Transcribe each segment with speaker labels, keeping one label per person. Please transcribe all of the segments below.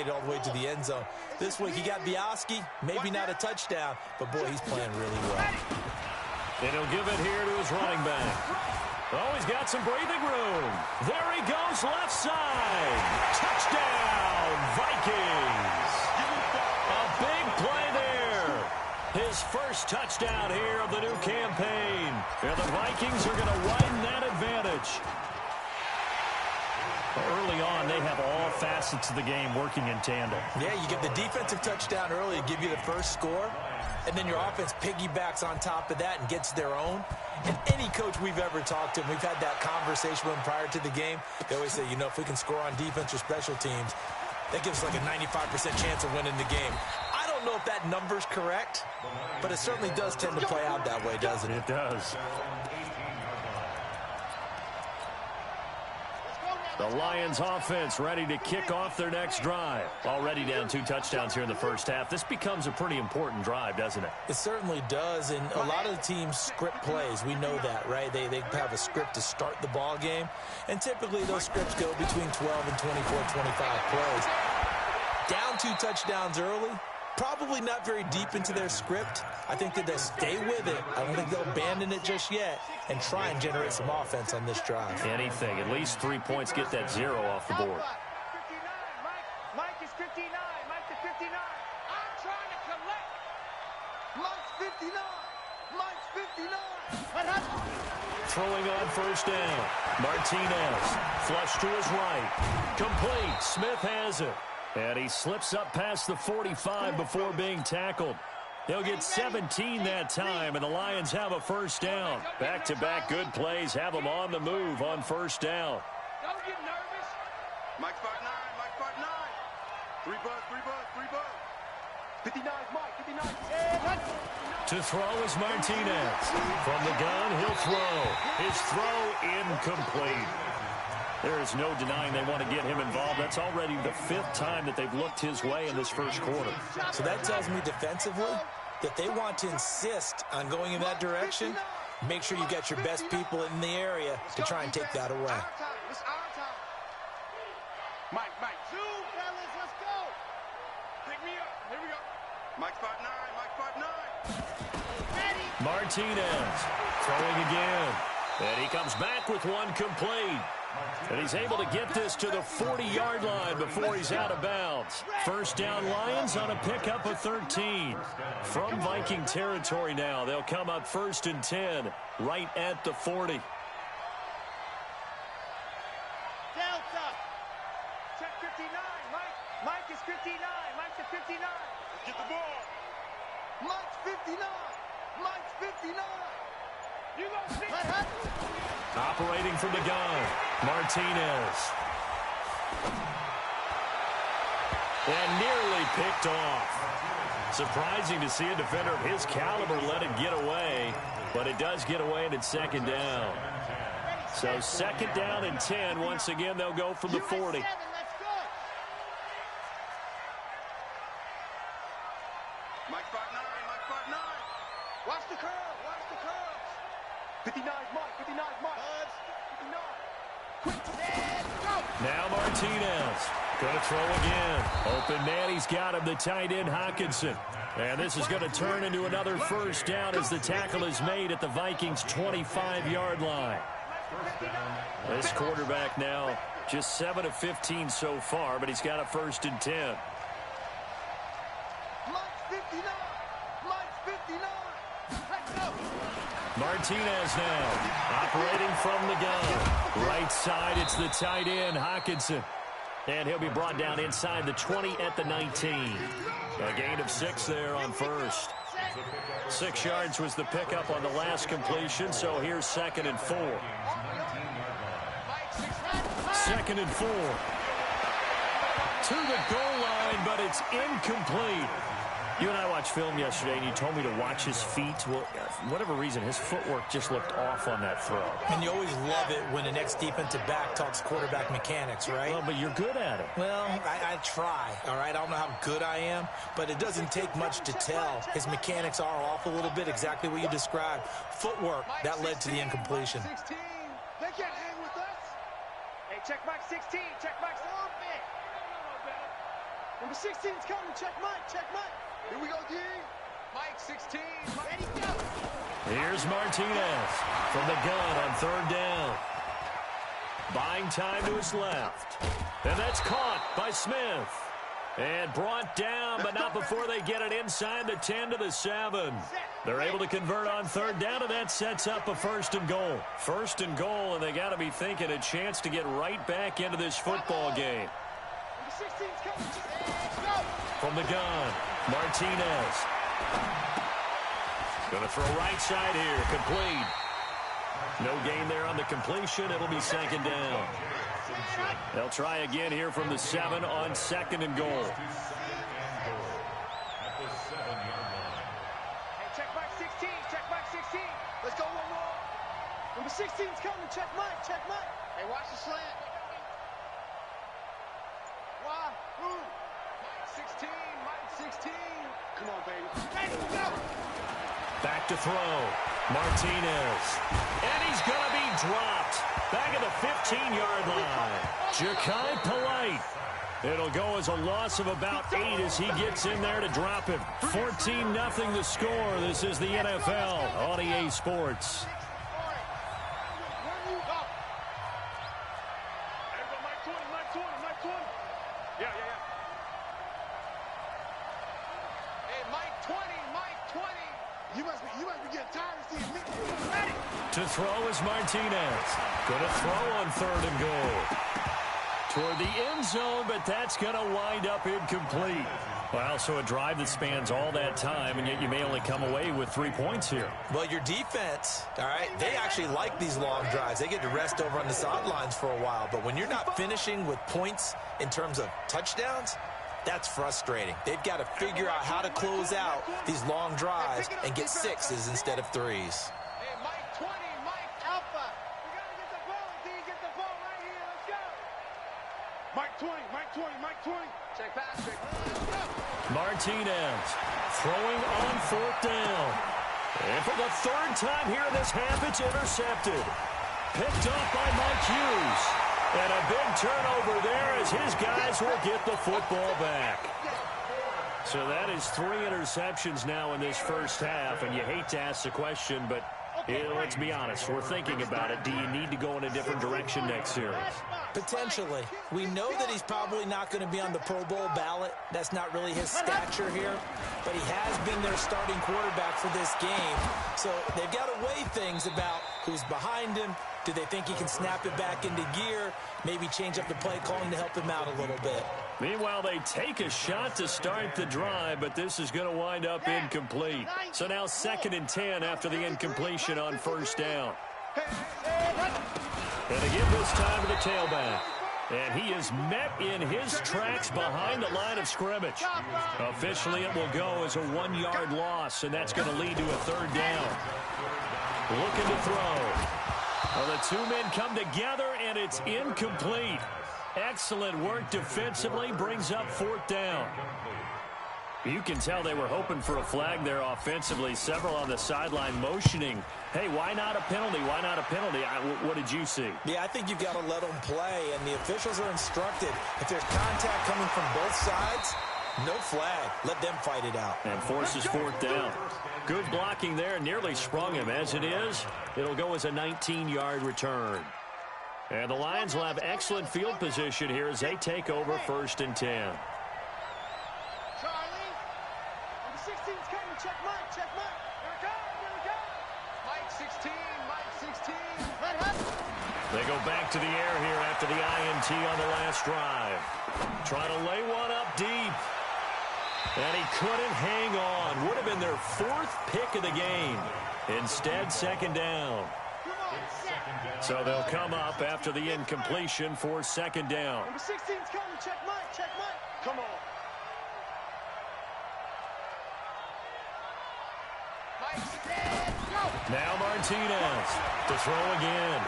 Speaker 1: made it all the way to the end zone. This week he got Bioski, maybe not a touchdown, but boy, he's playing really well.
Speaker 2: And he'll give it here to his running back. Oh, he's got some breathing room. There he goes, left side. Touchdown, Vikings. A big play there. His first touchdown here of the new campaign. And the Vikings are going to widen that advantage. Early on, they have all facets of the game working in tandem. Yeah, you get the defensive touchdown early to give you the first score, and then your offense piggybacks on top of that and gets their own. And any coach we've ever talked to, and we've had that conversation with them prior to the game, they always say, you know, if we can score on defense or special teams, that gives us like a 95% chance of winning the game. I don't know if that number's correct, but it certainly does tend to play out that way, doesn't it? It does. The Lions offense ready to kick off their next drive. Already down 2 touchdowns here in the first half. This becomes a pretty important drive, doesn't it? It certainly does, and a lot of the teams script plays. We know that, right? They have a script to start the ball game, and typically those scripts go between 12 and 24, 25 plays. Down 2 touchdowns early, probably not very deep into their script. I think that they'll stay with it. I don't think they'll abandon it just yet and try and generate some offense on this drive. Anything. At least 3 points, get that 0 off the board.
Speaker 3: 59. Mike is 59. Mike to 59. I'm trying to collect. Mike's 59. Mike's 59.
Speaker 2: Throwing on first down. Martinez. Flush to his right. Complete. Smith has it. And he slips up past the 45 before being tackled. They'll get 17 that time, and the Lions have a first down. Back-to-back good plays have them on the move on first down.
Speaker 3: Don't get nervous.
Speaker 4: Mike's 5'9", Mike's 5'9". 3 bucks. 59 is Mike, 59.
Speaker 2: To throw is Martinez. From the gun, he'll throw. His throw incomplete. There is no denying they want to get him involved. That's already the 5th time that they've looked his way in this first quarter.
Speaker 1: So that tells me defensively that they want to insist on going in that direction. Make sure you got your best people in the area to try and take that away.
Speaker 3: It's our time. Mike. 2, fellas, let's go. Pick me up. Here we go.
Speaker 4: Mike's 5'9", Mike's 5'9".
Speaker 2: Martinez throwing again. And he comes back with one complete. And he's able to get this to the 40-yard line before he's out of bounds. First down Lions on a pickup of 13. From Viking territory now, they'll come up 1st and 10, right at the 40.
Speaker 3: Delta. Check 59. Mike is 59. Mike to 59.
Speaker 4: Get the ball.
Speaker 3: Mike's 59. Mike's 59. You gonna see?
Speaker 2: Operating from the gun, Martinez. And nearly picked off. Surprising to see a defender of his caliber let it get away, but it does get away and it's 2nd down. So 2nd down and 10. Once again, they'll go from the 40.
Speaker 3: Let's go.
Speaker 4: Mike's 5'9", Mike's 5'9".
Speaker 3: Watch the curve. 59 is Mike. 59 is Mike. 59. Quick. Go.
Speaker 2: Now Martinez. Going to throw again. Open man. He's got him, the tight end, Hockenson. And this is going to turn into another first down as the tackle is made at the Vikings' 25-yard line. This quarterback now just 7 of 15 so far, but he's got a 1st and 10.
Speaker 3: Mike's 59. Mike's 59. Let's go.
Speaker 2: Martinez now operating from the gun. Right side, it's the tight end, Hockenson. And he'll be brought down inside the 20 at the 19. A gain of 6 there on first. 6 yards was the pickup on the last completion, so here's 2nd and 4. 2nd and 4. To the goal line, but it's incomplete. You and I watched film yesterday, and you told me to watch his feet. Well, for whatever reason, his footwork just looked off on that throw.
Speaker 1: And you always love it when the next defensive back talks quarterback mechanics, right?
Speaker 2: Well, but you're good at it.
Speaker 1: Well, I try, all right? I don't know how good I am, but it doesn't take much to tell. His mechanics are off a little bit, exactly what you described. Footwork, that led to the incompletion.
Speaker 3: 16. They can't hang with us. Hey, check Mike 16. Check Mike 16. Number 16's coming. Check Mike. Check Mike. Here we go, D. Mike 16. Ready, go.
Speaker 2: Here's Martinez from the gun on third down. Buying time to his left. And that's caught by Smith. And brought down, but not before they get it inside the 10 to the 7. They're able to convert on third down, and that sets up a first and goal. First and goal, and they got to be thinking a chance to get right back into this football game. From the gun, Martinez. Going to throw right side here, complete. No gain there on the completion. It'll be second down. They'll try again here from the 7 on second and goal.
Speaker 3: Hey, check Mike 16. Check Mike 16. Let's go one more. Number 16's coming. Check Mike. Check Mike. Hey, watch the slant. Why? Who? Mike 16. Mike 16. Come on, baby. Ready, go.
Speaker 2: Back to throw. Martinez. And he's going to be dropped. Back at the 15-yard line. Ja'Kai Polite. It'll go as a loss of about 8 as he gets in there to drop him. 14-0 the score. This is the NFL on EA Sports. To throw is Martinez. Going to throw on third and goal. Toward the end zone, but that's going to wind up incomplete. Well, so a drive that spans all that time, and yet you may only come away with 3 points here.
Speaker 1: Well, your defense, all right, they actually like these long drives. They get to rest over on the sidelines for a while. But when you're not finishing with points in terms of touchdowns, that's frustrating. They've got to figure out how to close out these long drives and get 6s instead of 3s.
Speaker 3: Mike 20, Mike 20, Mike 20. Check Patrick.
Speaker 2: Martinez throwing on fourth down. And for the third time here in this half, it's intercepted. Picked up by Mike Hughes. And a big turnover there as his guys will get the football back. So that is 3 interceptions now in this first half. And you hate to ask the question, but let's be honest. We're thinking about it. Do you need to go in a different direction next series?
Speaker 1: Potentially. We know that he's probably not going to be on the Pro Bowl ballot. That's not really his stature here. But he has been their starting quarterback for this game. So they've got to weigh things about who's behind him. Do they think he can snap it back into gear? Maybe change up the play calling to help him out a little bit.
Speaker 2: Meanwhile, they take a shot to start the drive, but this is going to wind up incomplete. So now 2nd and 10 after the incompletion on first down. And again this time to the tailback. And he is met in his tracks behind the line of scrimmage. Officially, it will go as a 1-yard loss, and that's going to lead to a third down. Looking to throw. Well, the two men come together, and it's incomplete. Excellent work defensively, brings up fourth down. You can tell they were hoping for a flag there offensively. Several on the sideline motioning, hey, why not a penalty? Why not a penalty? What did you see?
Speaker 1: Yeah, I think you've got to let them play, and the officials are instructed. If there's contact coming from both sides, no flag. Let them fight it out.
Speaker 2: And forces fourth down. Good blocking there, nearly sprung him. As it is, it'll go as a 19-yard return. And the Lions will have excellent field position here as they take over 1st and 10.
Speaker 3: Check Mike, check Mike. Here it goes, here it goes. Mike 16, Mike 16.
Speaker 2: They go back to the air here after the INT on the last drive. Trying to lay one up deep. And he couldn't hang on. Would have been their 4th pick of the game. Instead, 2nd down. So they'll come up after the incompletion for 2nd down.
Speaker 3: Number 16's coming. Check Mike, check Mike. Come on.
Speaker 2: Now Martinez to throw again.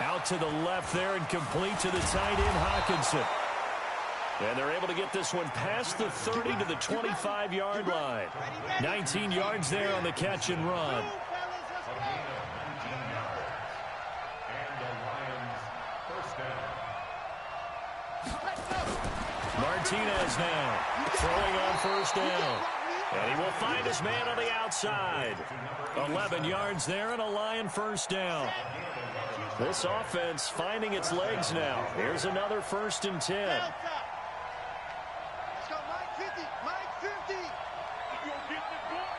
Speaker 2: Out to the left there and complete to the tight end, Hawkinson. And they're able to get this one past the 30 to the 25-yard line. 19 yards there on the catch and run. Martinez now throwing on first down. And he will find his man on the outside. 11 yards there and a Lion first down. This offense finding its legs now. Here's another 1st and 10.
Speaker 3: Let's go, Mike 50. Mike 50. You gonna get this, boy?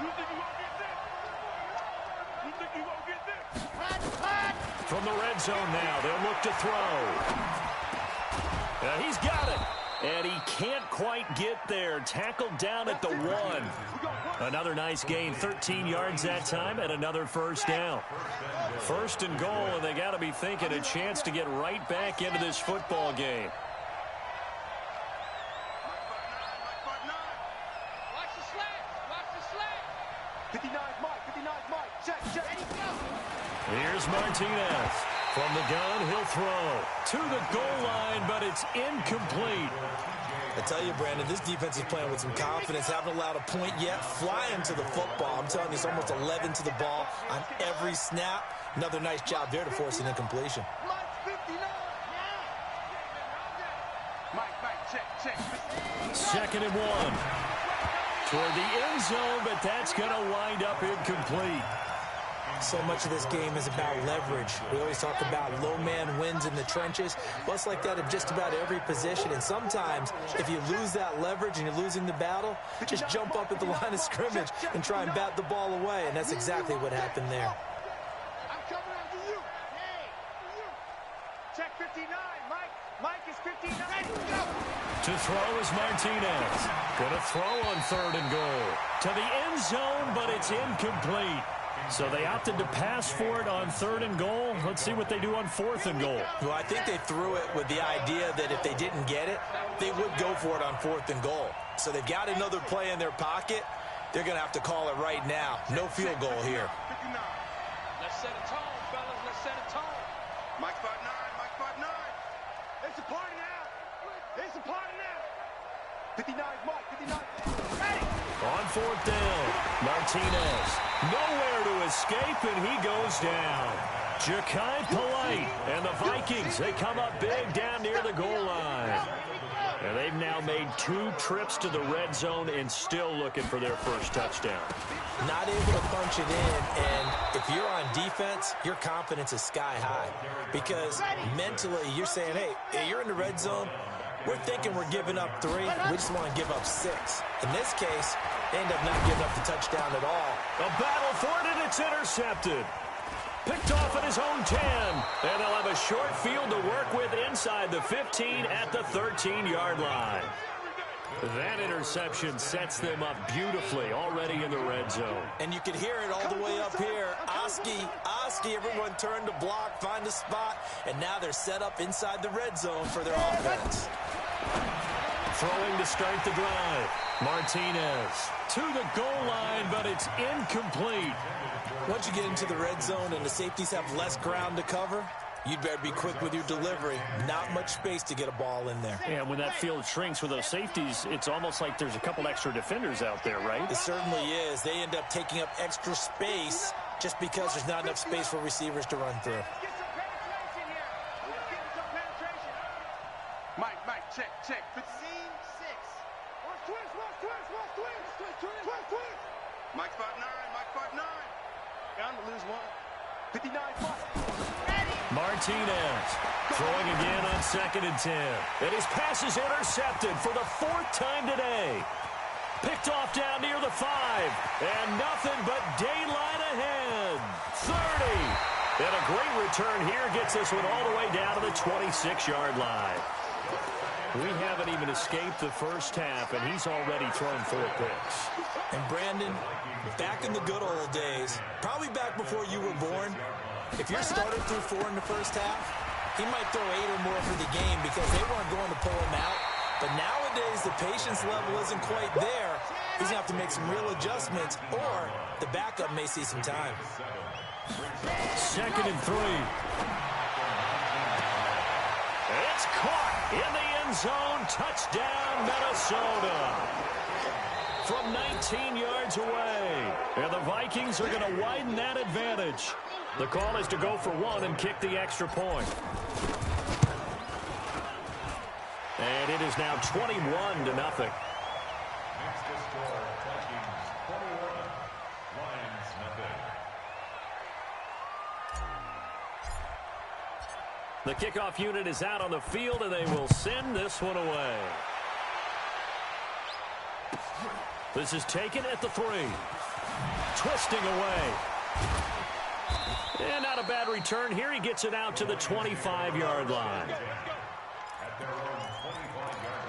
Speaker 3: You think you gonna get this? You think you gonna get this?
Speaker 2: From the red zone now, they'll look to throw. He's got it. And he can't quite get there. Tackled down at the 1. Another nice gain, 13 yards that time, and another first down. 1st and goal, and they got to be thinking a chance to get right back into this football game.
Speaker 3: Watch the slant. Watch the slant. 59 Mike. 59 Mike. Check.
Speaker 2: Here's Martinez. From the gun, he'll throw to the goal line, but it's incomplete.
Speaker 1: I tell you, Brandon, this defense is playing with some confidence. Haven't allowed a point yet. Flying to the football. I'm telling you, it's almost 11 to the ball on every snap. Another nice job there to force an incompletion.
Speaker 3: Mike 59. Mike, check.
Speaker 2: 2nd and 1. Toward the end zone, but that's going to wind up incomplete.
Speaker 1: So much of this game is about leverage. We always talk about low man wins in the trenches. Well, it's like that in just about every position. And sometimes, if you lose that leverage and you're losing the battle, just jump up at the line of scrimmage and try and bat the ball away. And that's exactly what happened there.
Speaker 3: I'm coming after you. Hey, you. Check 59. Mike is 59. Go.
Speaker 2: To throw is Martinez. Going to throw on 3rd and goal. To the end zone, but it's incomplete. So they opted to pass for it on 3rd and goal. Let's see what they do on 4th and goal.
Speaker 1: Well, I think they threw it with the idea that if they didn't get it, they would go for it on 4th and goal. So they've got another play in their pocket. They're going to have to call it right now. No field goal here.
Speaker 3: Let's set a tone, fellas. Let's set a tone.
Speaker 4: Mike 59. Mike 59.
Speaker 3: It's a party now. It's a party now. 59 Mike. 59. Ready.
Speaker 2: On 4th down, Martinez. Nowhere to escape, and he goes down. Ja'Kai Polite and the Vikings, they come up big down near the goal line. And they've now made 2 trips to the red zone and still looking for their first touchdown.
Speaker 1: Not able to punch it in, and if you're on defense, your confidence is sky high. Because mentally, you're saying, hey, you're in the red zone. We're thinking we're giving up 3. We just want to give up 6. In this case, they end up not giving up the touchdown at all.
Speaker 2: A battle for it, and it's intercepted. Picked off at his own 10. And they'll have a short field to work with inside the 15 at the 13-yard line. That interception sets them up beautifully already in the red zone.
Speaker 1: And you can hear it all the way up here. Oski, everyone turned to block, find a spot, and now they're set up inside the red zone for their offense.
Speaker 2: Throwing to start the drive. Martinez to the goal line, but it's incomplete.
Speaker 1: Once you get into the red zone and the safeties have less ground to cover, you'd better be quick with your delivery. Not much space to get a ball in there.
Speaker 2: And when that field shrinks with those safeties, it's almost like there's a couple extra defenders out there, right?
Speaker 1: It certainly is. They end up taking up extra space just because there's not enough space for receivers to run through.
Speaker 3: Get some penetration here. Let's get some penetration. Mike, check. 15-6. Watch twist.
Speaker 4: Mike 59. Mike 59.
Speaker 3: Bound to lose 1. 59 Mike.
Speaker 2: Martinez throwing again on 2nd and 10. And his pass is intercepted for the 4th time today. Picked off down near the 5. And nothing but daylight ahead. 30. And a great return here gets this one all the way down to the 26-yard line. We haven't even escaped the first half, and he's already thrown 4 picks.
Speaker 1: And Brandon, back in the good old days, probably back before you were born, if your starter threw 4 in the first half, he might throw 8 or more for the game because they weren't going to pull him out. But nowadays, the patience level isn't quite there. He's going to have to make some real adjustments, or the backup may see some time.
Speaker 2: 2nd and 3. It's caught in the end zone. Touchdown, Minnesota. From 19 yards away. And the Vikings are going to widen that advantage. The call is to go for 1 and kick the extra point. And it is now 21-0.
Speaker 5: Next to score, Vikings 21, Lions nothing.
Speaker 2: The kickoff unit is out on the field, and they will send this one away. This is taken at the 3. Twisting away. And not a bad return here. He gets it out to the 25-yard line.
Speaker 5: At their own 25-yard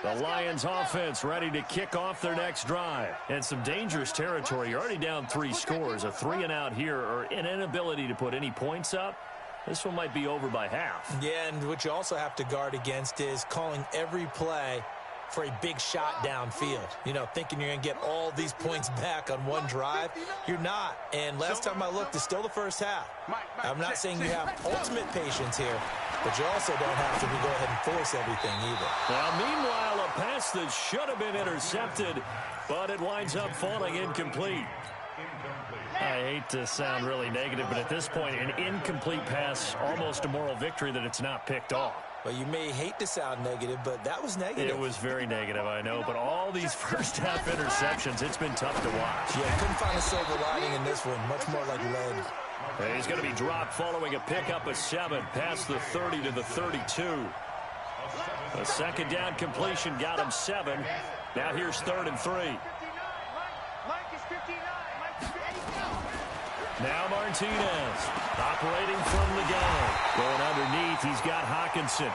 Speaker 5: line.
Speaker 2: The Lions offense ready to kick off their next drive. And some dangerous territory. You're already down 3 scores. A 3-and-out here, or an inability to put any points up. This one might be over by half.
Speaker 1: Yeah, and what you also have to guard against is calling every play for a big shot downfield. You know, thinking you're going to get all these points back on one drive. You're not. And last time I looked, it's still the first half. I'm not saying you have ultimate patience here, but you also don't have to go ahead and force everything either.
Speaker 2: Now, meanwhile, a pass that should have been intercepted, but it winds up falling incomplete. I hate to sound really negative, but at this point, an incomplete pass, almost a moral victory that it's not picked off.
Speaker 1: Well, you may hate to sound negative, but that was negative.
Speaker 2: It was very negative, I know, but all these first-half interceptions, it's been tough to watch.
Speaker 1: Yeah, couldn't find a silver lining in this one. Much more like lead.
Speaker 2: And he's going to be dropped following a pickup of 7 past the 30 to the 32. A second down completion got him 7. Now here's 3rd and 3. Now Martinez operating from the gun. Going underneath, he's got Hawkinson.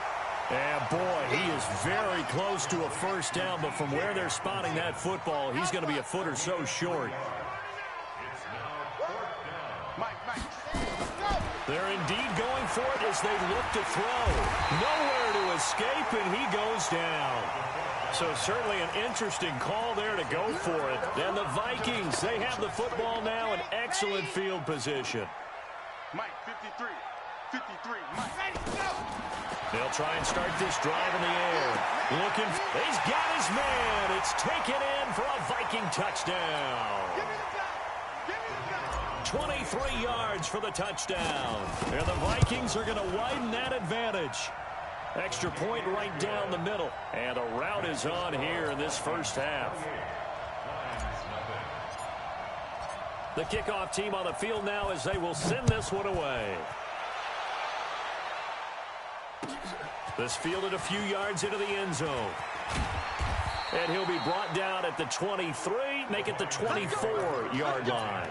Speaker 2: And boy, he is very close to a first down, but from where they're spotting that football, he's going to be a foot or so short. They're indeed going for it as they look to throw. Nowhere to escape, and he goes down. So certainly an interesting call there to go for it. And the Vikings, they have the football now in excellent field position.
Speaker 4: Mike, 53. 53. Mike.
Speaker 2: They'll try and start this drive in the air. Looking, he's got his man. It's taken in for a Viking touchdown. 23 yards for the touchdown. And the Vikings are going to widen that advantage. Extra point right down the middle. And a rout is on here in this first half. The kickoff team on the field now as they will send this one away. This fielded a few yards into the end zone. And he'll be brought down at the 23, make it the 24-yard line.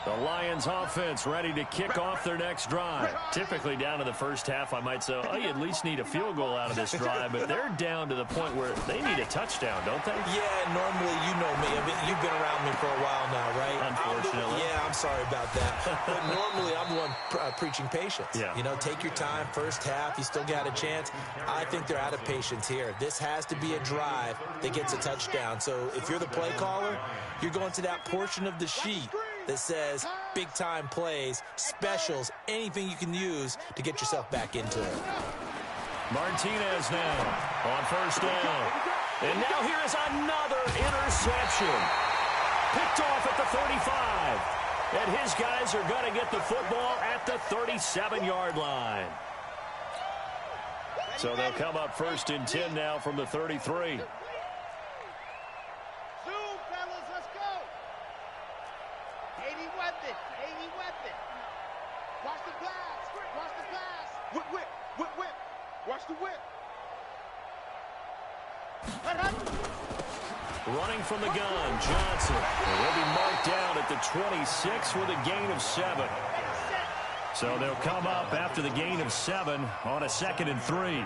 Speaker 2: The Lions offense ready to kick off their next drive. Typically down to the first half, I might say, oh, you at least need a field goal out of this drive, but they're down to the point where they need a touchdown, don't they?
Speaker 1: Yeah, normally, you know me. I mean, you've been around me for a while now, right?
Speaker 2: Unfortunately.
Speaker 1: Yeah, I'm sorry about that. But normally, I'm the one preaching patience.
Speaker 2: Yeah.
Speaker 1: You know, take your time, first half, you still got a chance. I think they're out of patience here. This has to be a drive that gets a touchdown. So if you're the play caller, you're going to that portion of the sheet that says big-time plays, specials, anything you can use to get yourself back into it.
Speaker 2: Martinez now on first down. And now here is another interception. Picked off at the 35. And his guys are going to get the football at the 37-yard line. So they'll come up 1st and 10 now from the 33.
Speaker 3: Watch the whip.
Speaker 2: Running from the gun, Johnson. And he'll be marked down at the 26 with a gain of 7. So they'll come up after the gain of 7 on a 2nd and 3.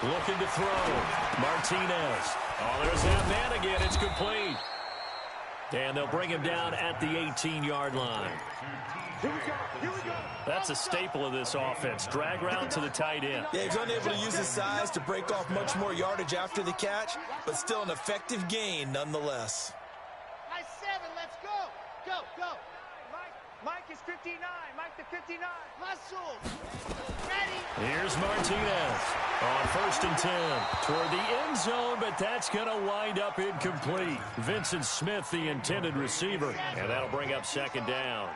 Speaker 2: Looking to throw. Martinez. Oh, there's that man again. It's complete. And they'll bring him down at the 18-yard line. That's a staple of this offense. Drag route to the tight end.
Speaker 1: Yeah, he's unable to use his size to break off much more yardage after the catch, but still an effective gain nonetheless.
Speaker 3: Nice 7, let's go. Go, go. Mike is 59. Mike the 59. Hustle. Ready.
Speaker 2: Here's Martinez on 1st and 10 toward the end zone, but that's going to wind up incomplete. Vincent Smith, the intended receiver, and that'll bring up 2nd down.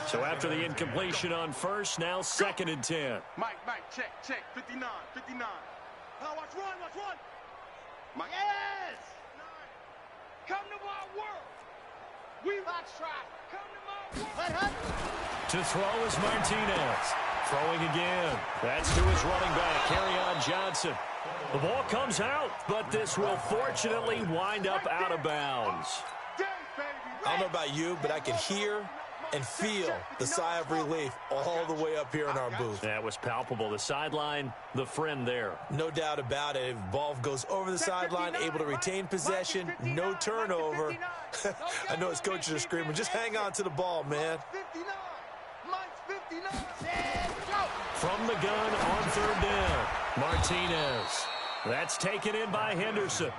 Speaker 2: So after the incompletion on 1st, now 2nd and 10.
Speaker 4: Mike, check, 59.
Speaker 3: Watch run.
Speaker 4: Mike.
Speaker 3: Yes. Come to my world. We box try. Come to my world.
Speaker 2: To throw is Martinez. Throwing again. That's to his running back, Kerryon Johnson. The ball comes out, but this will fortunately wind up out of bounds.
Speaker 1: I don't know about you, but I could hear and feel the sigh of relief all the way up here in our booth.
Speaker 2: That was palpable. The sideline, the friend there.
Speaker 1: No doubt about it. If the ball goes over the sideline, able to retain possession, no turnover. I know his coaches are screaming, just hang on to the ball, man.
Speaker 2: From the gun on 3rd down, Martinez. That's taken in by Henderson.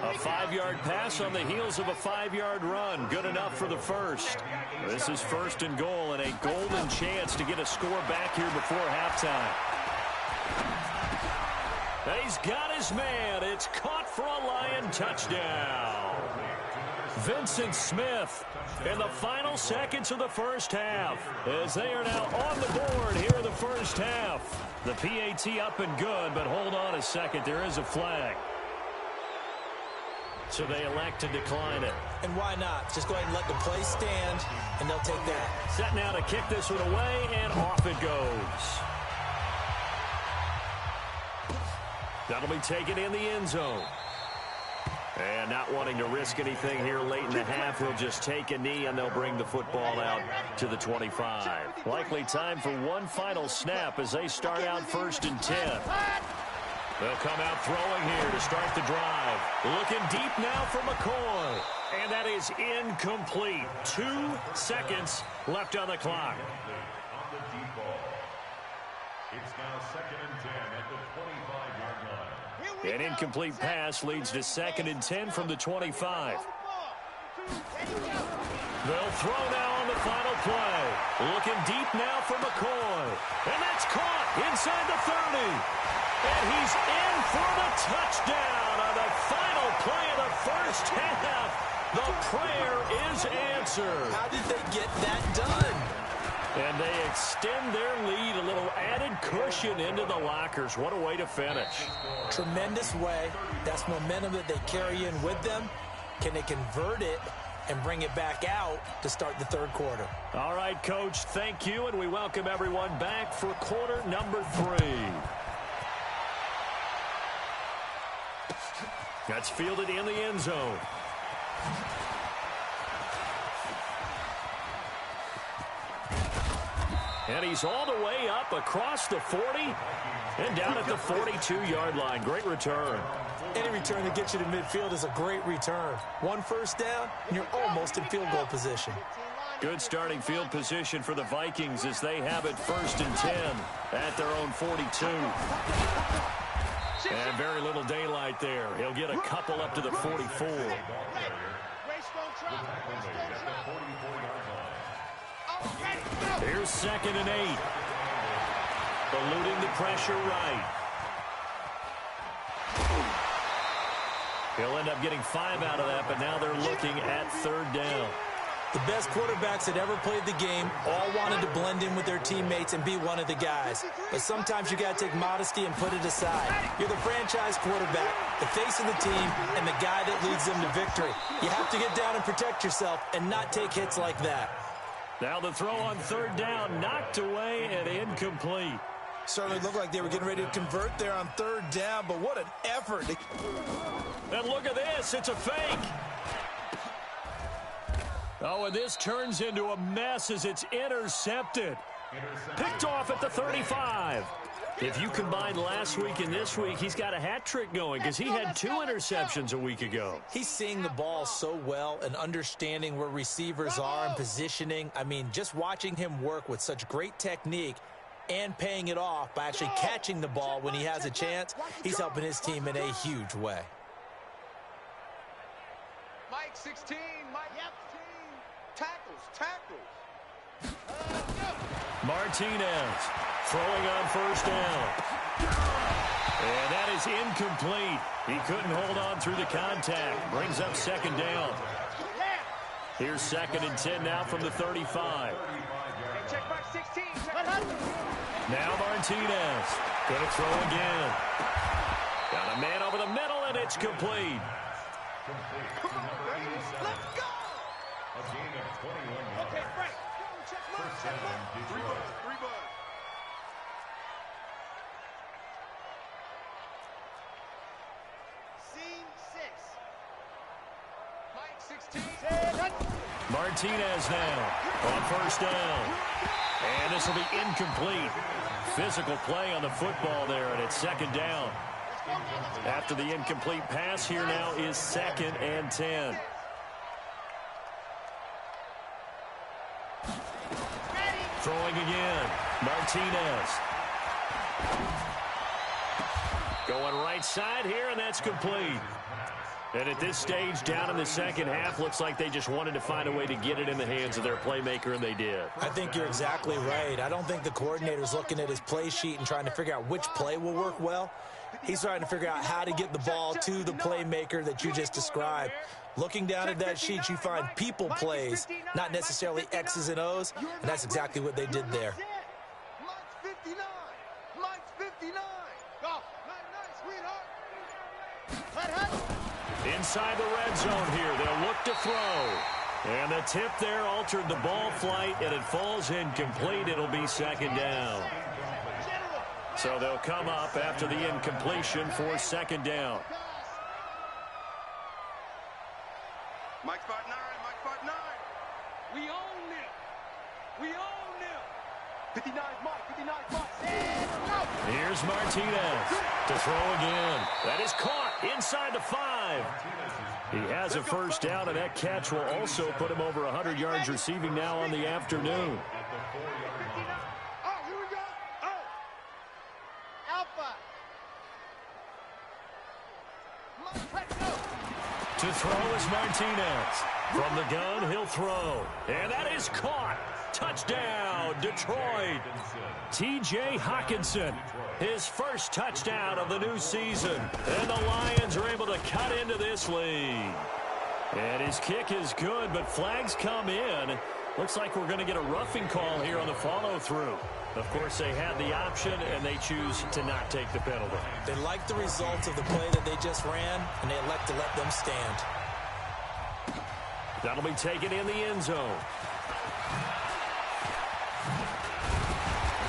Speaker 2: A 5-yard pass on the heels of a 5-yard run. Good enough for the first. This is 1st and goal and a golden chance to get a score back here before halftime. He's got his man. It's caught for a Lion touchdown. Vincent Smith in the final seconds of the first half as they are now on the board here in the first half. The PAT up and good, but hold on a second. There is a flag. So they elect to decline it.
Speaker 1: And why not? Just go ahead and let the play stand, and they'll take that.
Speaker 2: Set now to kick this one away, and off it goes. That'll be taken in the end zone. And not wanting to risk anything here late in the half, he'll just take a knee, and they'll bring the football out to the 25. Likely time for one final snap as they start out 1st and 10. They'll come out throwing here to start the drive. Looking deep now for McCoy. And that is incomplete. 2 seconds left on the clock.
Speaker 5: On the deep ball. It's now 2nd and 10 at the 25-yard line.
Speaker 2: An incomplete pass leads to 2nd and 10 from the 25. They'll throw now on the final play. Looking deep now for McCoy. And that's caught inside the 30. And he's in for the touchdown on the final play of the first half. The prayer is answered.
Speaker 1: How did they get that done?
Speaker 2: And they extend their lead, a little added cushion into the lockers. What a way to finish.
Speaker 1: Tremendous way. That's momentum that they carry in with them. Can they convert it and bring it back out to start the 3rd quarter?
Speaker 2: All right, Coach, thank you, and we welcome everyone back for quarter number 3. That's fielded in the end zone. And he's all the way up across the 40 and down at the 42-yard line. Great return.
Speaker 1: Any return that gets you to midfield is a great return. 1 first down, and you're almost in field goal position.
Speaker 2: Good starting field position for the Vikings as they have it 1st and 10 at their own 42. And very little daylight there. He'll get a couple up to the 44. Here's 2nd and 8. Eluding the pressure right. He'll end up getting 5 out of that, but now they're looking at 3rd down.
Speaker 1: The best quarterbacks that ever played the game all wanted to blend in with their teammates and be one of the guys. But sometimes you got to take modesty and put it aside. You're the franchise quarterback, the face of the team, and the guy that leads them to victory. You have to get down and protect yourself and not take hits like that.
Speaker 2: Now the throw on 3rd down, knocked away and incomplete.
Speaker 1: Certainly looked like they were getting ready to convert there on 3rd down, but what an effort.
Speaker 2: And look at this, it's a fake. Oh, and this turns into a mess as it's intercepted. Picked off at the 35. If you combine last week and this week, he's got a hat trick going because he had 2 interceptions a week ago.
Speaker 1: He's seeing the ball so well and understanding where receivers are and positioning. I mean, just watching him work with such great technique and paying it off by actually catching the ball when he has a chance, he's helping his team in a huge way.
Speaker 3: Mike 16, Mike. Yep.
Speaker 4: Tackles, tackles.
Speaker 2: Martinez throwing on first down. And that is incomplete. He couldn't hold on through the contact. Brings up second down. Here's 2nd and 10 now from the 35.
Speaker 3: Check back 16.
Speaker 2: Now Martinez. Going to throw again. Got a man over the middle, and it's complete.
Speaker 3: Come on, baby. Let's go.
Speaker 5: A gain of 21 yards.
Speaker 3: Okay, Frank. Check mine, check mine.
Speaker 4: Three buds, three buds.
Speaker 3: Scene 6.
Speaker 4: Mike, 16.
Speaker 2: Martinez now on first down. And this will be incomplete. Physical play on the football there, and it's 2nd down. After the incomplete pass, here now is 2nd and 10. Throwing again. Martinez. Going right side here, and that's complete. And at this stage, down in the second half, looks like they just wanted to find a way to get it in the hands of their playmaker, and they did.
Speaker 1: I think you're exactly right. I don't think the coordinator's looking at his play sheet and trying to figure out which play will work well. He's trying to figure out how to get the ball to the playmaker that you just described. Looking down at that sheet, you find people plays, not necessarily X's and O's, and that's exactly what they did there.
Speaker 3: Mike's 59. Mike's 59. Go. Nice, sweetheart.
Speaker 2: Inside the red zone here, they'll look to throw. And the tip there altered the ball flight, and it falls incomplete. It'll be 2nd down. So they'll come up after the incompletion for 2nd down.
Speaker 4: Mike spot 9, Mike spot 9.
Speaker 3: We own them. We own them. 59 Mike, 59 Mike.
Speaker 2: Here's Martinez to throw again. That is caught inside the 5. He has a first down, and that catch will also put him over 100 yards receiving now on the afternoon.
Speaker 3: Oh, here we go. Oh. Alpha.
Speaker 2: To throw is Martinez. From the gun, he'll throw. And that is caught. Touchdown, Detroit. T.J. Hockenson, his first touchdown of the new season. And the Lions are able to cut into this lead. And his kick is good, but flags come in. Looks like we're going to get a roughing call here on the follow-through. Of course, they had the option, and they choose to not take the penalty.
Speaker 1: They like the results of the play that they just ran, and they elect to let them stand.
Speaker 2: That'll be taken in the end zone.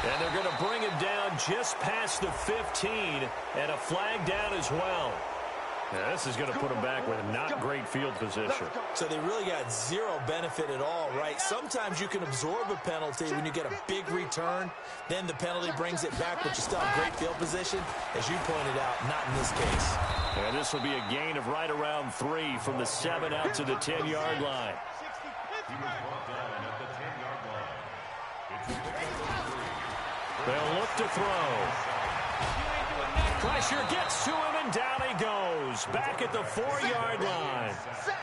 Speaker 2: And they're going to bring him down just past the 15, and a flag down as well. Now, this is going to put them back with not great field position.
Speaker 1: So they really got zero benefit at all, right? Sometimes you can absorb a penalty when you get a big return. Then the penalty brings it back, but you still have great field position. As you pointed out, not in this case.
Speaker 2: And this will be a gain of right around 3 from the 7 out to the 10-yard line.
Speaker 5: He was brought down at the 10-yard line. It's a pickup of 3.
Speaker 2: They'll look to throw. Pressure gets to him, and down he goes. Back at the 4-yard line.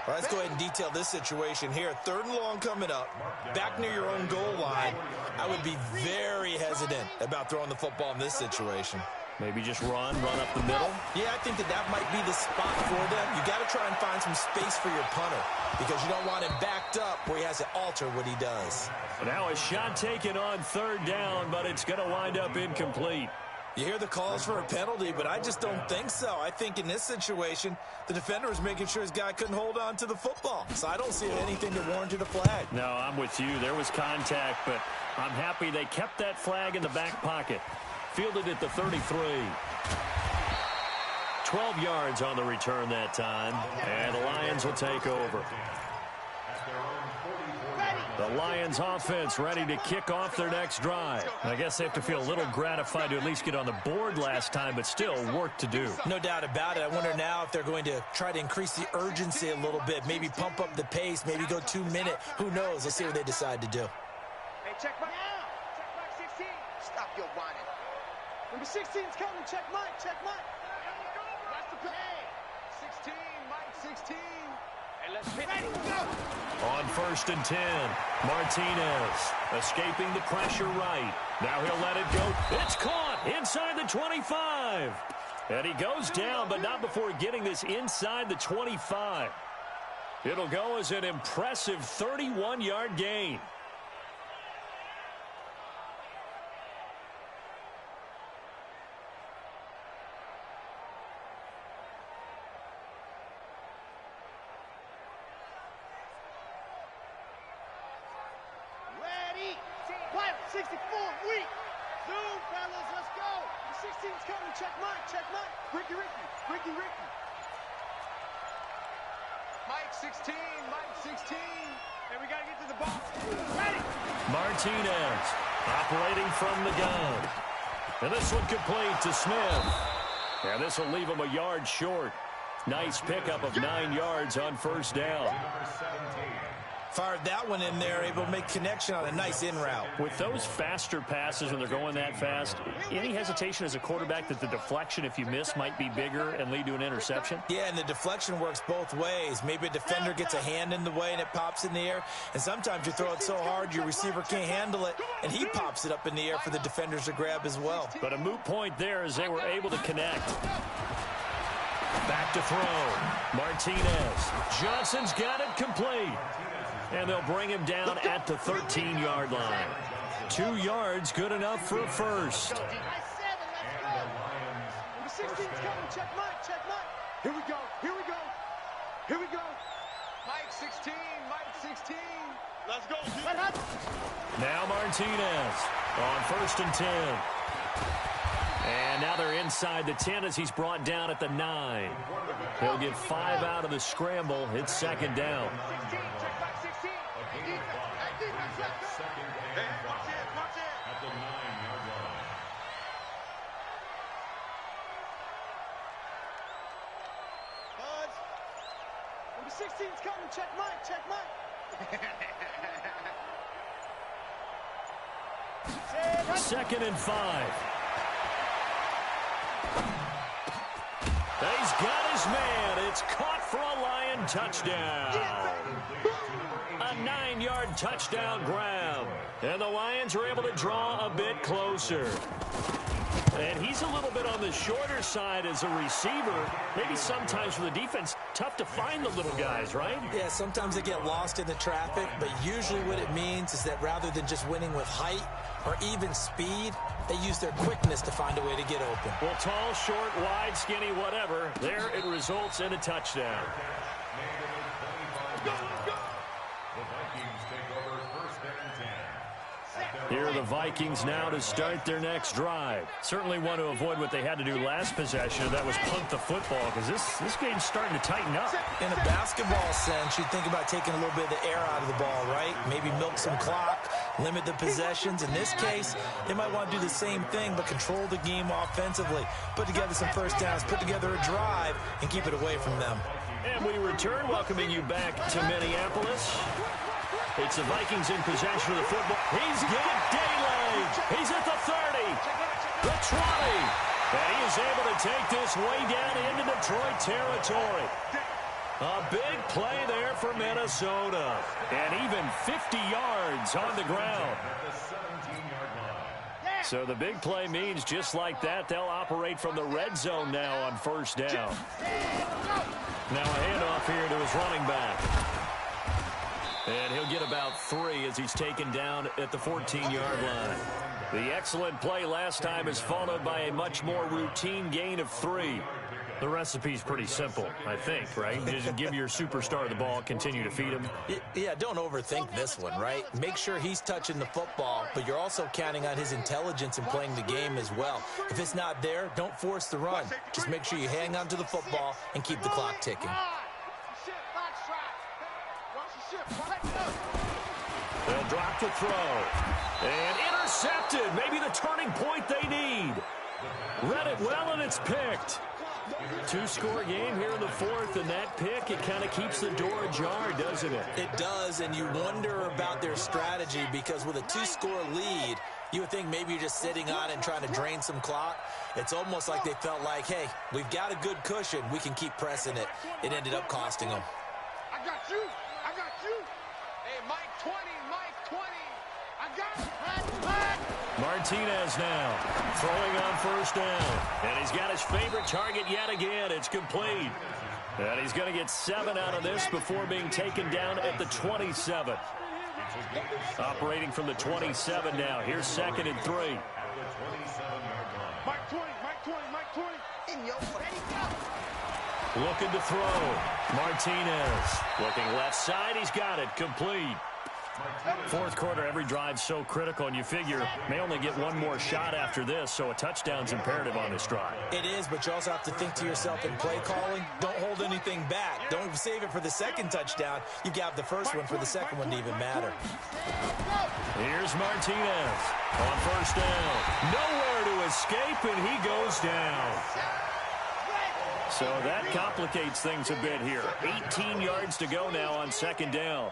Speaker 1: Well, let's go ahead and detail this situation here. 3rd and long coming up. Back near your own goal line. I would be very hesitant about throwing the football in this situation.
Speaker 2: Maybe just run up the middle.
Speaker 1: Yeah, I think that might be the spot for them. You got to try and find some space for your punter because you don't want him backed up where he has to alter what he does.
Speaker 2: Now a shot taken on 3rd down, but it's going to wind up incomplete.
Speaker 1: You hear the calls for a penalty, but I just don't think so. I think in this situation, the defender was making sure his guy couldn't hold on to the football. So I don't see anything that warranted a flag.
Speaker 2: No, I'm with you. There was contact, but I'm happy they kept that flag in the back pocket. Fielded at the 33. 12 yards on the return that time, and the Lions will take over. The Lions offense ready to kick off their next drive. I guess they have to feel a little gratified to at least get on the board last time, but still work to do.
Speaker 1: No doubt about it. I wonder now if they're going to try to increase the urgency a little bit, maybe pump up the pace, maybe go 2-minute. Who knows? Let's see what they decide to do.
Speaker 3: Hey, check back now. Check back 16. Stop your whining. Number 16's coming. Check Mike. Check Mike. That's the play. 16, Mike, 16. Hey, let's hit. Ready, go.
Speaker 2: On 1st and 10, Martinez escaping the pressure right. Now he'll let it go. It's caught inside the 25. And he goes down, but not before getting this inside the 25. It'll go as an impressive 31-yard gain.
Speaker 3: Ready. Wild 64 weak. Zoom, fellas, let's go. The 16's coming. Check mine, check mine. Ricky. Mike 16, Mike 16. And we got to get to the ball. Ready.
Speaker 2: Martinez operating from the gun. And this one complete to Smith. And this will leave him a yard short. Nice pickup of 9 yards on 1st down.
Speaker 1: Fired that one in there, able to make connection on a nice in route.
Speaker 2: With those faster passes when they're going that fast, any hesitation as a quarterback that the deflection, if you miss, might be bigger and lead to an interception?
Speaker 1: Yeah, and the deflection works both ways. Maybe a defender gets a hand in the way and it pops in the air. And sometimes you throw it so hard your receiver can't handle it, and he pops it up in the air for the defenders to grab as well.
Speaker 2: But a moot point there as they were able to connect. Back to throw. Martinez. Johnson's got it complete. And they'll bring him down at the 13-yard line. 2 yards, good enough for a first.
Speaker 3: Number 16's coming. Check mine. Here we go. Mike 16, Mike 16. Let's go.
Speaker 2: Now Martinez on 1st and 10. And now they're inside the 10 as he's brought down at the 9. He'll get 5 out of the scramble. It's 2nd down.
Speaker 5: At the 9-yard line.
Speaker 3: Buzz. Number 16's coming. Check mine.
Speaker 2: 2nd and 5. He's got his man. It's caught for a Lion touchdown. A 9-yard touchdown grab. And the Lions are able to draw a bit closer. And he's a little bit on the shorter side as a receiver. Maybe sometimes for the defense, tough to find the little guys, right?
Speaker 1: Yeah, sometimes they get lost in the traffic, but usually what it means is that rather than just winning with height or even speed, they use their quickness to find a way to get open.
Speaker 2: Well, tall, short, wide, skinny, whatever, there it results in a touchdown.
Speaker 5: The Vikings take over 1st and 10.
Speaker 2: Here are the Vikings now to start their next drive. Certainly want to avoid what they had to do last possession. That was punt the football, because this game's starting to tighten up.
Speaker 1: In a basketball sense, you think about taking a little bit of the air out of the ball, right? Maybe milk some clock, limit the possessions. In this case, they might want to do the same thing, but control the game offensively. Put together some first downs, put together a drive, and keep it away from them.
Speaker 2: And we return, welcoming you back to Minneapolis. It's the Vikings in possession of the football. He's got daylight. He's at the 30, the 20. And he is able to take this way down into Detroit territory. A big play there for Minnesota. And even 50 yards on the ground. So the big play means just like that, they'll operate from the red zone now on 1st down. Now a handoff here to his running back. And he'll get about 3 as he's taken down at the 14-yard line. The excellent play last time is followed by a much more routine gain of 3. The recipe's pretty simple, I think, right? Just give your superstar the ball, continue to feed him.
Speaker 1: Yeah, don't overthink this one, right? Make sure he's touching the football, but you're also counting on his intelligence in playing the game as well. If it's not there, don't force the run. Just make sure you hang on to the football and keep the clock ticking.
Speaker 2: They'll drop the throw. And intercepted. Maybe the turning point they need. Read it well, and it's picked. 2-score game here in the 4th, and that pick, it kind of keeps the door ajar, doesn't it?
Speaker 1: It does, and you wonder about their strategy because with a 2-score lead, you would think maybe you're just sitting on it and trying to drain some clock. It's almost like they felt like, hey, we've got a good cushion. We can keep pressing it. It ended up costing them.
Speaker 3: I got you. Hey, Mike 20, Mike 20. I got it.
Speaker 2: Martinez now throwing on first down. And he's got his favorite target yet again. It's complete. And he's going to get 7 out of this before being taken down at the 27. Operating from the 27 now. Here's 2nd and 3.
Speaker 3: Mike 20, Mike 20, Mike 20. In your face.
Speaker 2: Looking to throw. Martinez looking left side. He's got it. Complete. Fourth quarter, every drive's so critical, and you figure may only get one more shot after this, so a touchdown's imperative on this drive.
Speaker 1: It is, but you also have to think to yourself in play calling, don't hold anything back. Don't save it for the second touchdown. You've got the first one for the second one to even matter.
Speaker 2: Here's Martinez on first down. Nowhere to escape, and he goes down. So that complicates things a bit here. 18 yards to go now on 2nd down.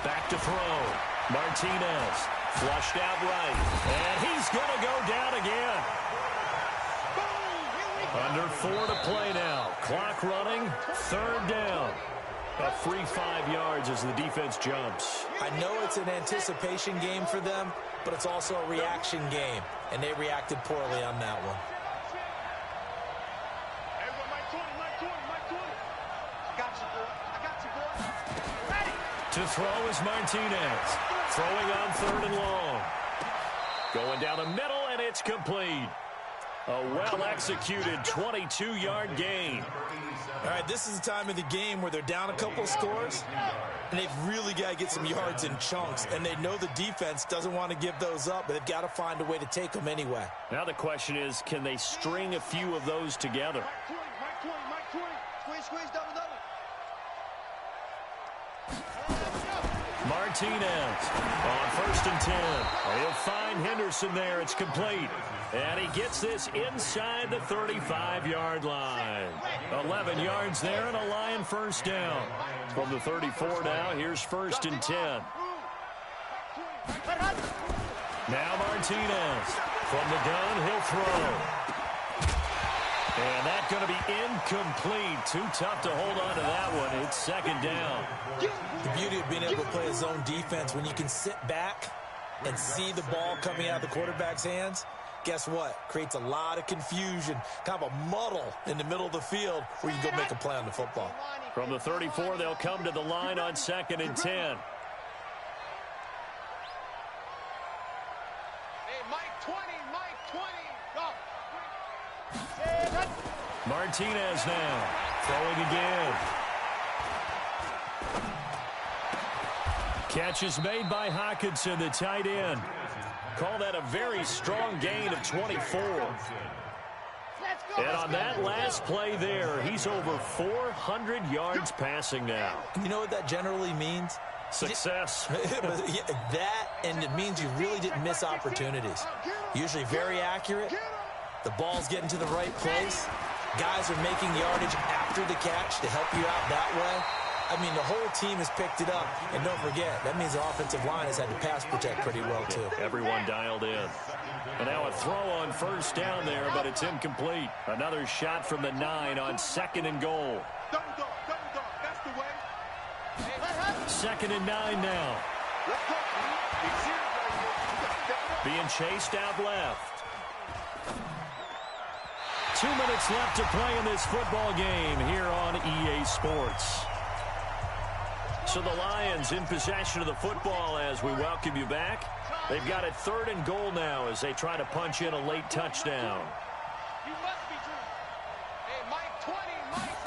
Speaker 2: Back to throw. Martinez flushed out right. And he's going to go down again. Under 4 to play now. Clock running. 3rd down. A free 5 yards as the defense jumps.
Speaker 1: I know it's an anticipation game for them, but it's also a reaction game. And they reacted poorly on that one.
Speaker 2: To throw is Martinez. Throwing on 3rd and long. Going down the middle, and it's complete. A well-executed 22-yard gain.
Speaker 1: All right, this is the time of the game where they're down a couple scores, and they've really got to get some yards in chunks, and they know the defense doesn't want to give those up, but they've got to find a way to take them anyway.
Speaker 2: Now the question is, can they string a few of those together? Martinez on 1st and 10. He'll find Henderson there. It's complete. And he gets this inside the 35-yard line. 11 yards there and a Lion first down. From the 34 now, here's 1st and 10. Now Martinez. From the gun, he'll throw. And that's going to be incomplete. Too tough to hold on to that one. It's 2nd down.
Speaker 1: The beauty of being able to play a zone defense, when you can sit back and see the ball coming out of the quarterback's hands, guess what? Creates a lot of confusion, kind of a muddle in the middle of the field where you can go make a play on the football.
Speaker 2: From the 34, they'll come to the line on 2nd and 10.
Speaker 3: Hey, Mike 20, Mike 20. Go.
Speaker 2: Martinez now throwing again. Catch is made by Hockenson, the tight end. Call that a very strong gain of 24. And on that last play there, he's over 400 yards passing now.
Speaker 1: You know what that generally means?
Speaker 2: Success.
Speaker 1: That, and it means you really didn't miss opportunities. Usually very accurate. The ball's getting to the right place. Guys are making yardage after the catch to help you out that way. I mean, the whole team has picked it up. And don't forget, that means the offensive line has had to pass protect pretty well, too.
Speaker 2: Everyone dialed in. And now a throw on first down there, but it's incomplete. Another shot from the 9 on 2nd and goal.
Speaker 3: Double dog, that's the way.
Speaker 2: 2nd and 9 now. Being chased out left. 2 minutes left to play in this football game here on EA Sports. So the Lions in possession of the football as we welcome you back. They've got it 3rd and goal now as they try to punch in a late touchdown.
Speaker 3: You must be true. Hey, Mike 20, Mike,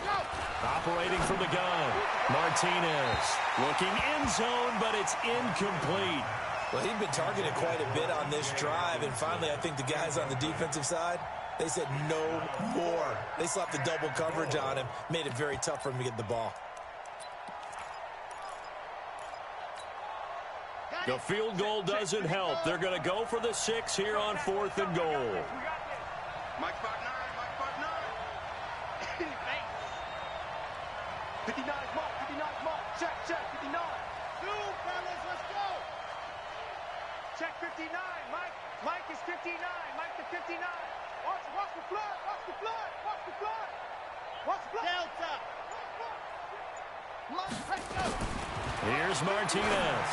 Speaker 3: go.
Speaker 2: Operating from the gun, Martinez looking end zone, but it's incomplete.
Speaker 1: Well, he'd been targeted quite a bit on this drive, and finally I think the guys on the defensive side, they said no more. They slapped the double coverage on him, made it very tough for him to get the ball.
Speaker 2: The field goal doesn't help. They're going to go for the 6 here on 4th and goal.
Speaker 4: Mike spot 9, Mike spot 9.
Speaker 3: 59 mark, 59 mark. Check, 59. Two, fellas, let's go. Check 59, Mike. Mike is 59. 59. Mike to 59. Watch the flood. Watch the flood. Watch the flood. Watch the flood. Delta. Let's go.
Speaker 2: Here's Martinez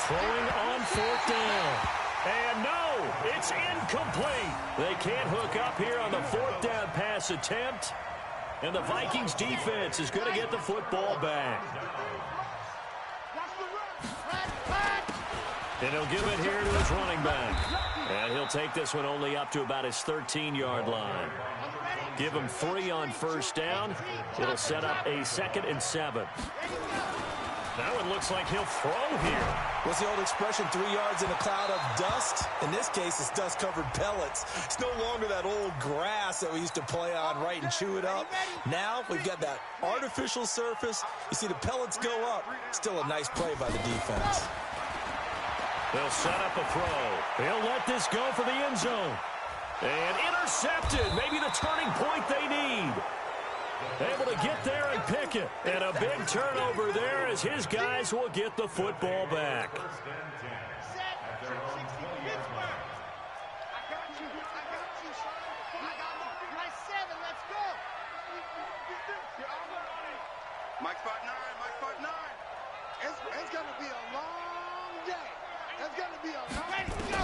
Speaker 2: throwing on 4th down. And no, it's incomplete. They can't hook up here on the 4th down pass attempt. And the Vikings defense is going to get the football back. And he'll give it here to his running back. And he'll take this one only up to about his 13-yard line. Give him 3 on 1st down. It'll set up a 2nd and 7. That one looks like he'll throw here.
Speaker 1: What's the old expression, 3 yards in a cloud of dust? In this case, it's dust-covered pellets. It's no longer that old grass that we used to play on, right, and chew it up. Now we've got that artificial surface. You see the pellets go up. Still a nice play by the defense.
Speaker 2: They'll set up a throw. They'll let this go for the end zone. And intercepted. Maybe the turning point they need. Able to get there and pick it. And a big turnover there as his guys will get the football back.
Speaker 4: Mike spot 9, Mike spot 9.
Speaker 3: It's going to be a long day. It's going to be a long day. Go.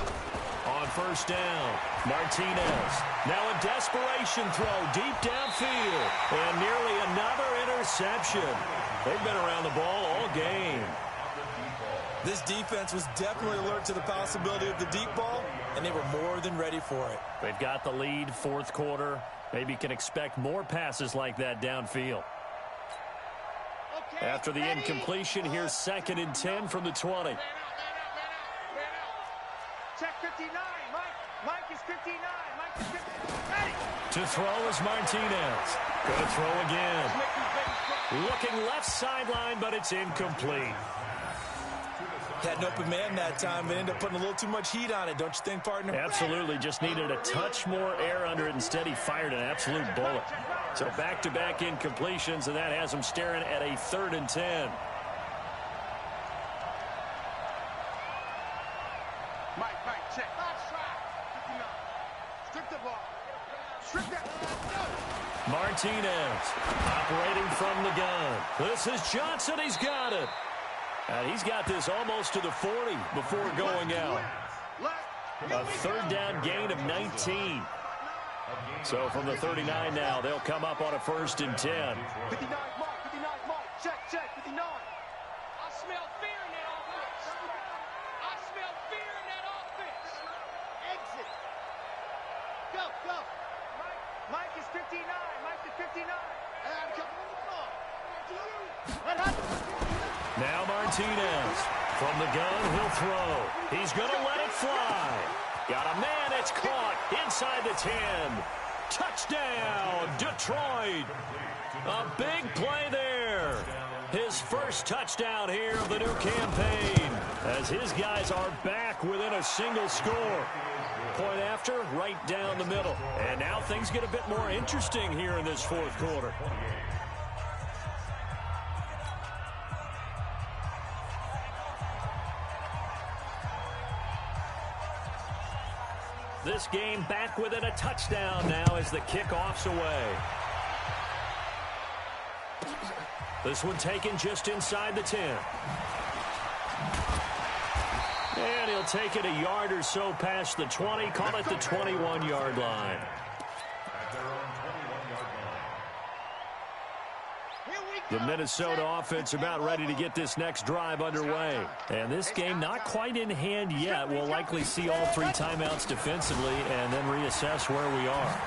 Speaker 2: On 1st down, Martinez. Now a desperation throw deep downfield. And nearly another interception. They've been around the ball all game.
Speaker 1: This defense was definitely alert to the possibility of the deep ball, and they were more than ready for it.
Speaker 2: They've got the lead, 4th quarter. Maybe can expect more passes like that downfield. After the incompletion, here's 2nd and 10 from the 20.
Speaker 3: Check 59. Mike is 59. Mike is 59. Ready.
Speaker 2: To throw is Martinez. Gonna throw again. Looking left sideline, but it's incomplete.
Speaker 1: Had an open man that time, but ended up putting a little too much heat on it, don't you think, partner?
Speaker 2: Absolutely. Just needed a touch more air under it. Instead, he fired an absolute bullet. So back-to-back incompletions, and that has him staring at a 3rd and 10.
Speaker 3: Mike, check. Strip the ball. Strip that.
Speaker 2: Martinez operating from the gun. This is Johnson. He's got it. And he's got this almost to the 40 before going out. A 3rd down gain of 19. So from the 39 now, they'll come up on a 1st and 10.
Speaker 3: 59 Mark. Check, 59. I smell fear in that offense. I smell fear in that offense. Exit. Go. Mike is 59. Mike is 59. And come on.
Speaker 2: Now Martinez. From the gun, he'll throw. He's going to let it fly. Got a man, it's caught inside the 10. Touchdown, Detroit. A big play there. His first touchdown here of the new campaign as his guys are back within a single score. Point after, right down the middle. And now things get a bit more interesting here in this 4th quarter. This game back within a touchdown now as the kickoff's away. This one taken just inside the 10. And he'll take it a yard or so past the 20. Call it the 21-yard line. The Minnesota offense about ready to get this next drive underway. And this game not quite in hand yet. We'll likely see all 3 timeouts defensively and then reassess where we are.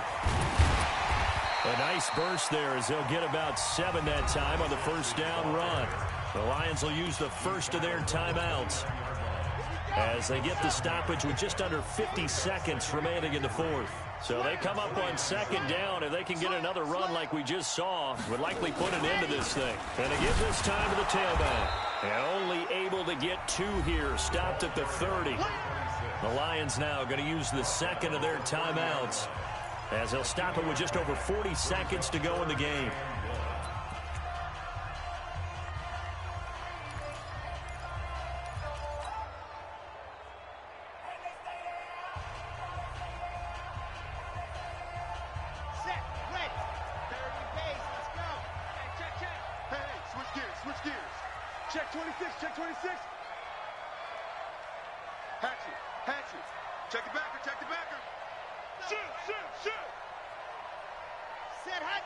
Speaker 2: A nice burst there as they'll get about 7 that time on the 1st down run. The Lions will use the first of their timeouts as they get the stoppage with just under 50 seconds remaining in the 4th. So they come up on 2nd down. If they can get another run like we just saw, would likely put an end to this thing. And to give this time to the tailback. And only able to get 2 here. Stopped at the 30. The Lions now going to use the 2nd of their timeouts as they'll stop it with just over 40 seconds to go in the game.
Speaker 3: Check 26, check 26.
Speaker 4: Hatchet. Check the backer, check the backer. Shoot.
Speaker 3: Set, hut.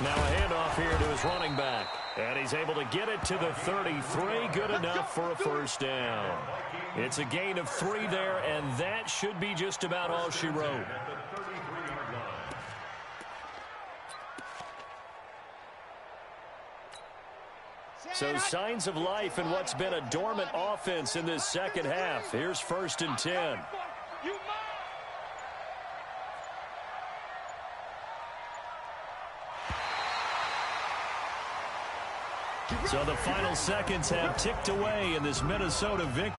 Speaker 2: Now a handoff here to his running back. And he's able to get it to the 33. Good enough for a first down. It's a gain of 3 there, and that should be just about all she wrote. So signs of life in what's been a dormant offense in this second half. Here's 1st and 10. So the final seconds have ticked away in this Minnesota victory.